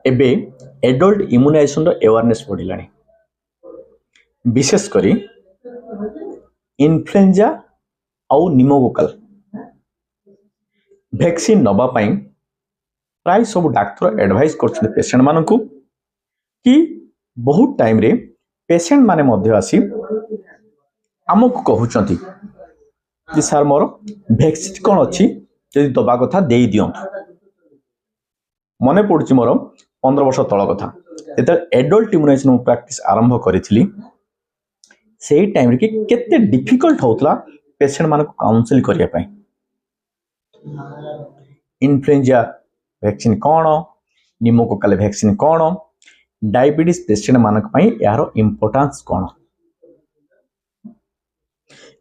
एबे adult immunisation awareness बढ़िलानी विशेष करी influenza आउ निमोकोकल वैक्सीन नबा पाई प्राय सब डाक्तर एडवाइस कर पेशेंट मानकू कि बहुत टाइम रे पेशेंट माने मध्य आसी आमको कहउचंती कि सर मोर वैक्सीन कौन अच्छी जदि दबा कथा दे दियंतु मने पड़ुची मोर 15 वर्ष तल कथा जेते एडल्ट इम्यूनाइजेशन प्रैक्टिस आरंभ करी से टाइम कि केते डिफिकल्ट होतला पेशेंट मान को काउंसिल करिया पाई इन्फ्लुएंजा वैक्सीन कौन निमोकोकल वैक्सीन कौन डायबिटीज पेशेंट मानक पई यार इंपोर्टेंस कौन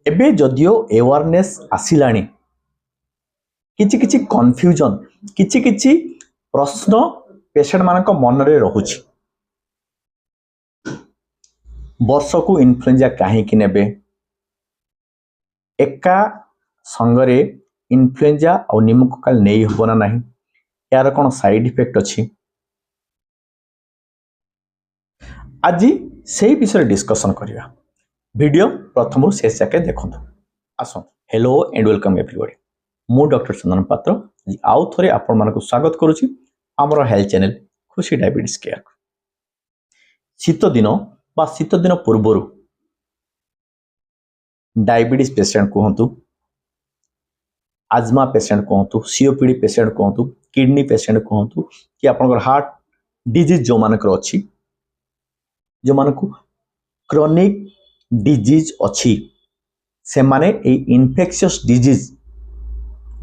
एबे जदियो अवेयरनेस आसिलानी किछि किछि कंफ्यूजन किछि किछि प्रश्न पेशेंट मानक मन रे रहुछि वर्ष को इन्फ्लुएंजा कहीं नेबे एका संगरे इन्फ्लुएंजा और निमोकोकल नहीं हो ना नहीं यार कौन साइड इफेक्ट अच्छी आज से विषय डिस्कशन करिया वीडियो प्रथम शेष जाके देखो आस हेलो एंड वेलकम एवरीबॉडी मु डॉक्टर चंदन पात्र आउ थरे आपण मानक स्वागत करुछि हमर हेल्थ चैनल खुशी डायबिटीज केयर शीत दिन बा शीत दिन पूर्व डायबिटीज पेशेंट कहतु आजमा पेशेंट कहतु सीओपीडी पेशेंट कहतु किडनी पेशेंट कहतु कि आपनकर हार्ट डिजीज जो मानकर अछि जो मानको क्रोनिक डिजीज अछि से माने ए इन्फेक्शियस डिजीज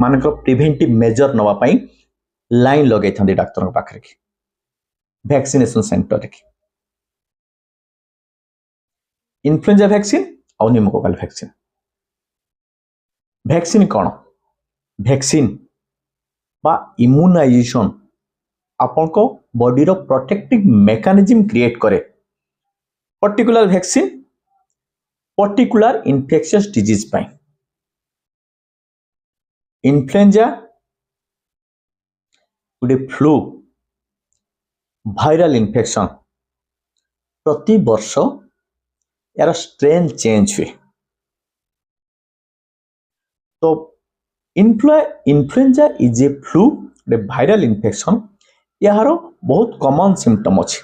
मानकर प्रिवेंटिव मेजर नवा पाई लाइन लगे थांदी डॉक्टर पाखरे की वैक्सीनेशन सेंटर की इन्फ्लुएंजा वैक्सीन और निमोकोकल वैक्सीन वैक्सीन कौन वैक्सीन बा इम्यूनाइजेशन आपन को बॉडी रो प्रोटेक्टिव मेकानिज्म क्रिएट करे particular vaccine particular infectious disease पाई इन्फ्लुएंजा गोटे फ्लू वायरल इन्फेक्शन प्रति वर्ष यार स्ट्रेन चेंज हुए तो इन्फ्लुएंजा इज ए फ्लू गोटे वायरल इन्फेक्शन यार बहुत कॉमन सिम्पटम अच्छी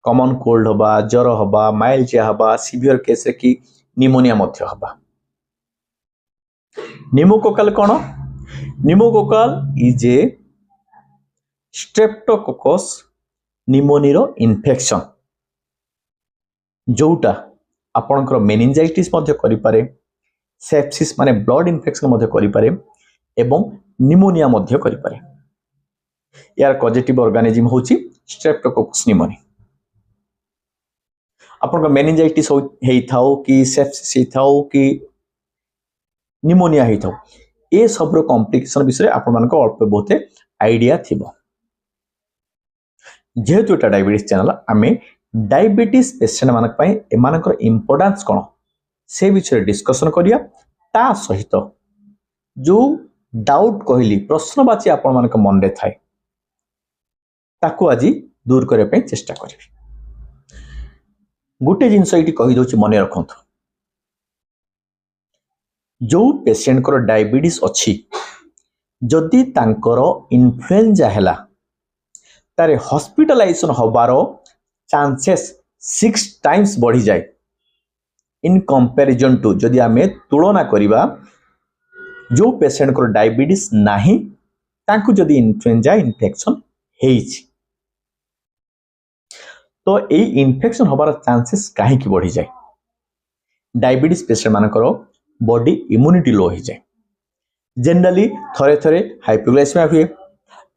कॉमन कोल्ड हवा ज्वर हवा माइल्ड हवा सीवियर केस की निमोनिया मध्य हवा निमोकोकल कौन निमोकोकल इज ए स्ट्रेप्टोकोकस निमोनिरो इन्फेक्शन जोटा आपनकर मेनिंजाइटिस मध्य करि पारे सेप्सिस माने ब्लड इन्फेक्शन मध्य करि पारे एवं निमोनिया मध्य करि पारे यार पॉजिटिव ऑर्गेनिज्म होची स्ट्रेप्टोकोकस निमोनी आपनकर मेनिंजाइटिस हेई थाओ कि सेप्सिस हेई थाओ कि निमोनिया हेई थाओ ए सब रो कॉम्प्लिकेशन विषय आपन मानको अल्प बहुत आइडिया थिबो जेहेतु एटा डायबिटीज चैनल आमे डायबिटीज पेशेंट मानक पई एमानकर इंपोर्टेंस कोन से विषय डिस्कशन करिया ता सहित जो डाउट कहली प्रश्नवाची आपन मानक मन रे थाए ताको आज दूर करे पई चेष्टा करिवि गोटे जिनस ये कही दउछि मने रखंतु जो पेशेंट को डायबिटीज अच्छी जदि तांकर इन्फ्लुएंजा हैला तारे हॉस्पिटलाइजेशन होबारो चांसेस 6 टाइम्स बढ़ी जाए इन कंपैरिजन टू जदि आमे तुलना करिबा जो पेशेंट को डायबिटीज नाही तांकु जदि इन्फ्लुएंजा इन्फेक्शन हेइछि तो ए इन्फेक्शन होबार चांसेस काहे की बढ़ी जाए डायबिटीज पेशेंट मानकर बॉडी इम्यूनिटी लो हो जाए जनरली थरे थरे हाइपोग्लाइसेमिया हुए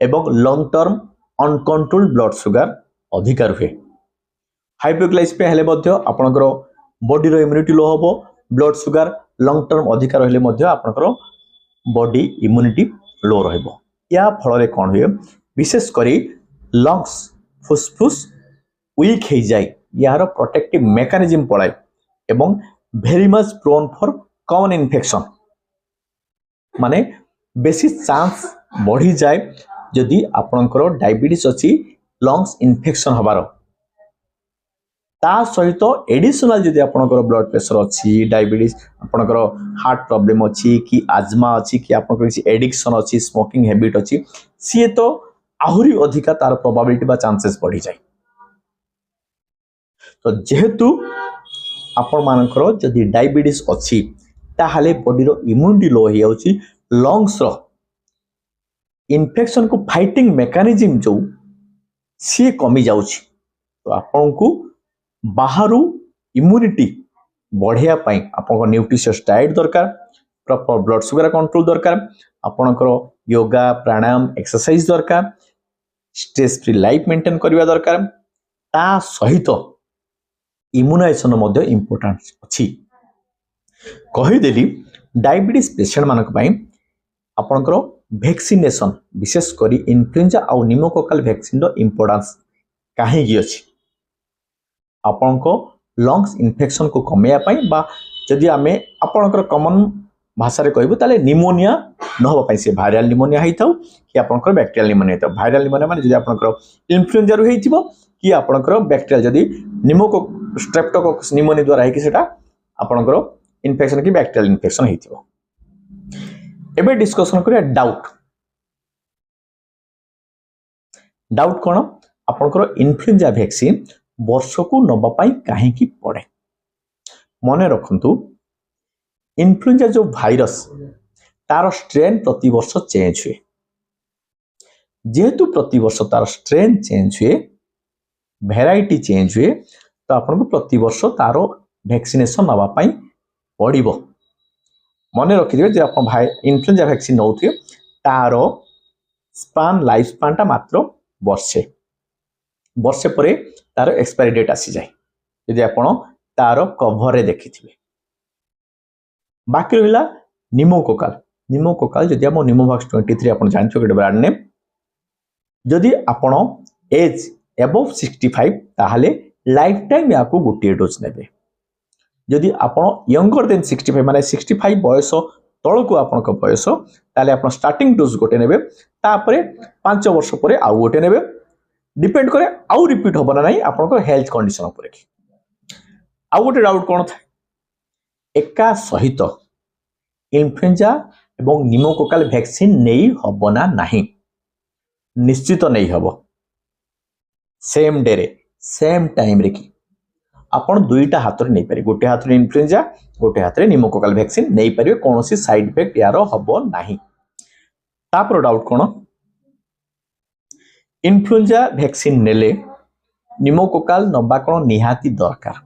एवं long term uncontrolled blood sugar अधिकार हुए हाइपोग्लाइसेमिया हेले मध्य आपनकर बॉडी रो इम्यूनिटी लो होबो ब्लड सुगर लॉन्ग टर्म अधिकार हेले मध्य आपनकर बॉडी इम्यूनिटी लो रहबो या फल रे कोन हुए विशेष करी लंग्स फुसफुस वीक हो जाए यार प्रोटेक्टिव मेकानिज्म पड़ाए एवं very much prone for common infection माने बेसी चांस बढ़ी जाए जदि आपणकर डायबिटीज अच्छी लंग्स इन्फेक्शन हबार ता सहित एडिशनल जदि आपणकर ब्लड प्रेशर अच्छी डायबिटीज आपणकर हार्ट प्रॉब्लम अच्छी कि आजमा अच्छी कि आपणकर किसी एडिक्शन अच्छी स्मोकिंग हैबिट अच्छी सी तो आहुरी अधिका तार प्रोबेबिलिटी बा चांसेस बढ़ी जाए। तो जेहेतु आपण मानकर जदि डायबिटीज अच्छी ताहले बॉडी रो इम्यूनिटी लो हो जाउची लंग्स रो इन्फेक्शन को फाइटिंग मेकानिज्म जो सी कमी जाउची। तो आपन को बाहरु इम्यूनिटी बढ़िया पाई आपन न्यूट्रिशियस डाइट दरकार प्रॉपर ब्लड शुगर कंट्रोल दरकार आपनकर योगा प्राणायाम एक्सरसाइज दरकार स्ट्रेस फ्री लाइफ मेंटेन करबा दरकार ता सहित इम्यूनाइजेशन मध्य इंपोर्टेंट अछि। कहि देली डायबिटीज पेशेंट मानक पई आपनकर वैक्सीनेशन विशेष करी इन्फ्लुएंजा और निमोकोकल वैक्सीन रो इंपोर्टेंस काहे अछि आपनको लंग्स इन्फेक्शन को कमेया पाई बा जदि आमे आपनकर कॉमन भाषा रे कहबो ताले निमोनिया न हो पाई से वायरल निमोनिया हेइथाउ कि आपनकर बैक्टीरियल निमोनिया हेइथाउ। वायरल निमोनिया माने जदि आपनकर इन्फ्लुएंजा रो हेइथिबो कि आपनकर बैक्टीरियल जदि निमोको स्ट्रेप्टोकोकस निमोनिया द्वारा हे कि सेटा आपनकर इन्फेक्शन कि बैक्टीरियल इन्फेक्शन हेइथिबो। एबे डिस्कशन करिया डाउट कोन आपनकर इन्फ्लुएंजा वैक्सीन वर्ष को नबा पाई काहे की पड़े मने रखंतु इन्फ्लुएंजा जो वायरस तार स्ट्रेन प्रति वर्ष चेंज हुए जेहेतु प्रति वर्ष तार स्ट्रेन चेंज हुए वैरायटी चेंज हुए तो आपन को प्रति वर्ष तार वैक्सीनेशन नबा पाई पड़िबो। मने रखिदिबे जे आपण इन्फ्लुएंजा वैक्सीन नउथिबे तार स्पान लाइफ स्पान टा मात्र वर्षे परे तार एक्सपायरी डेट आसी जाए यदि आपण तार कवर रे देखिथिबे। बाकी रहिला निमोकोकाल जदि हम निमोवैक्स 23 आपण जानछो के ब्रांड नेम जदि आपण एज अबव 65 ताहले लाइफ टाइम याको गोटे डोज नेबे जदि आपण यंगर देन 65 माने 65 बयस तळको आपण को बयस ताले आपण स्टार्टिंग डोज गोटे नेबे तापरे 5 वर्ष परे आउ गोटे नेबे डिपेंड करे आउ रिपीट होबना नाही आपण को हेल्थ कंडीशन ऊपर की। आउ गोटे डाउट कोन था एका सहित इन्फ्लुएंजा एवं निमोकोकाल वैक्सीन नहीं होबना नाही निश्चित नहीं होबो सेम डे रे सेम टाइम रे की आपण दुईटा हाथ रे नहीं पारे गोटे हाथ रे इन्फ्लुएंजा गोटे हाथ रे निमोकोकाल वैक्सीन नहीं पारे कोनोसी साइड इफेक्ट यारो होबो नाही। तापर डाउट कोन इन्फ्लुएंजा वैक्सीन नेले निमोकोकाल नबा कोन निहाती दरकार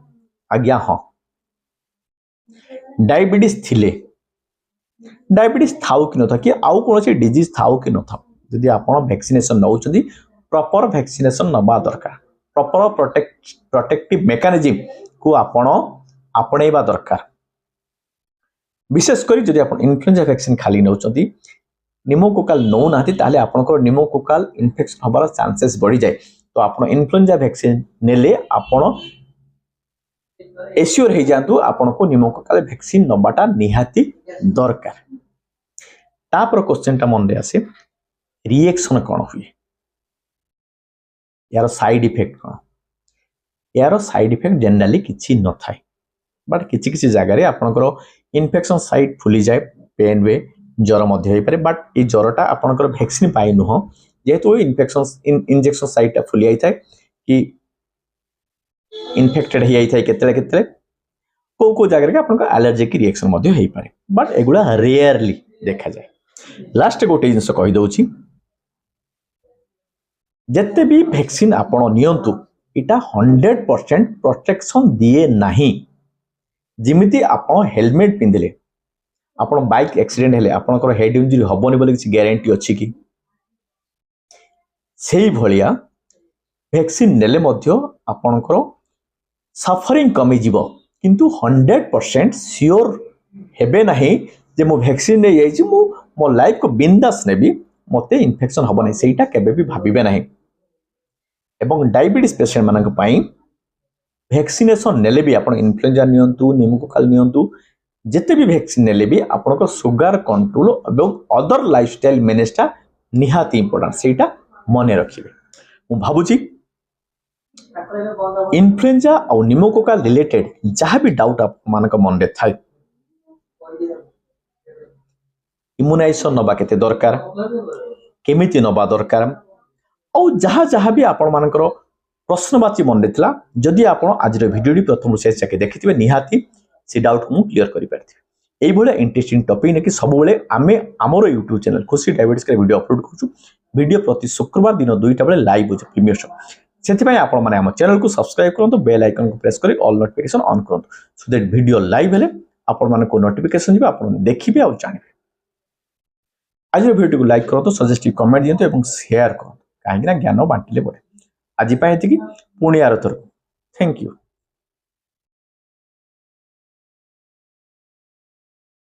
आज्ञा हां डायबिटीज थिले डायबिटीज थाउ कि न था कि आउ कोनोसी डिजीज थाउ कि न था जदि आपण वैक्सीनेशन नउचदी प्रॉपर वैक्सीनेशन नबा दरकार प्रॉपर प्रोटेक्टिव मेकानिज्म को आपण आपणेबा दरकार विशेष करी जदि आपण इन्फ्लुएंजा वैक्सीन खाली नउचदी निमोकोकाल नौ नाती ताले आपनकर निमोकोकाल इन्फेक्शन हबार चांसेस बढ़ी जाए। तो आपण इन्फ्लुएंजा वैक्सीन नेले आपण एश्योर हे जांतु आपण को निमोकोकाल वैक्सीन नबाटा निहाती दरकार। तापर क्वेश्चन टा मन रे आसे रिएक्शन कोन हुए यार साइड इफेक्ट कोन यार साइड इफेक्ट जनरली किछि न थाए बट किछि किछि जगह रे आपनकर इन्फेक्शन साइट फुली जाए पेन वे ज्वर मध्य होई पारे बट ए ज्वरटा आपनकर वैक्सीन पाई नुह जेहेतु इन्फेक्शन इंजेक्शन साइट फुली आई थाए कि इन्फेक्टेड ही आई थाए केतले केतले को जगह रे आपनकर एलर्जिक रिएक्शन मध्य होई पारे बट एगुला रेयरली देखा जाए। लास्ट गोटे जिंस कहि दउची जत्ते भी वैक्सीन आपण नियंतु इटा 100% प्रोटेक्शन दिए नाही जिमिति आपण हेलमेट पिंदिले आपण बाइक एक्सीडेंट हेले आपनकर हेड इंजरी हबोनी बोले किछि गारंटी अछि कि सेही भलिया वैक्सीन नेले मध्य आपनकर सफरिंग कमी जीवो किंतु 100% श्योर हेबे नाही जे मो वैक्सीन ने जाइछि मो लाइफ को बिंदास नेबी मते इन्फेक्शन हबो नाही सेटा केबे भी भाबिबे नाही। एवं डायबिटीज पेशेंट मानक पई वैक्सीनेशन नेले भी आपण इन्फ्लुएंजा नियंतु निमोकोकाल नियंतु जेते भी वैक्सीन नेले भी आपण को सुगर कंट्रोल एवं अदर लाइफस्टाइल मैनेजटा निहाती इंपोर्टेंट सेटा मने रखिबे मु भाबुची इन्फ्लुएंजा और निमोकोकल रिलेटेड जहाँ भी डाउट आप मानक मन रे थाए इम्यूनाइजेशन नबा केते दरकार केमिति नबा दरकार और जहाँ जहाँ भी आपण मानकर प्रश्नवाची मन रे थिला जदि आपण आज भिडियो प्रथम शेष जाके देखिथिबे निहाती से डाउट को क्लियर करि परथि एई भले इंटरेस्टिंग टॉपिक ने कि सब बेले आमे हमरो YouTube चैनल खुशी डायबिटीज के वीडियो अपलोड करछु वीडियो प्रति शुक्रवार दिन 2टा बेले लाइव हो प्रीमियर शो सेति आपण माने हम चैनल को सब्सक्राइब करंतु बेल आइकन को प्रेस करी ऑल नोटिफिकेशन ऑन करंतु सो दैट वीडियो लाइव हेले आपण माने को नोटिफिकेशन जिबा आपण देखिबे और जानिबे आज वीडियो को लाइक करंतु सजेस्टिव कमेंट दियंतु एवं शेयर करंतु काहे ना ज्ञान बांटिले बडे आज पय एति कि पुणी आरथर थैंक यू।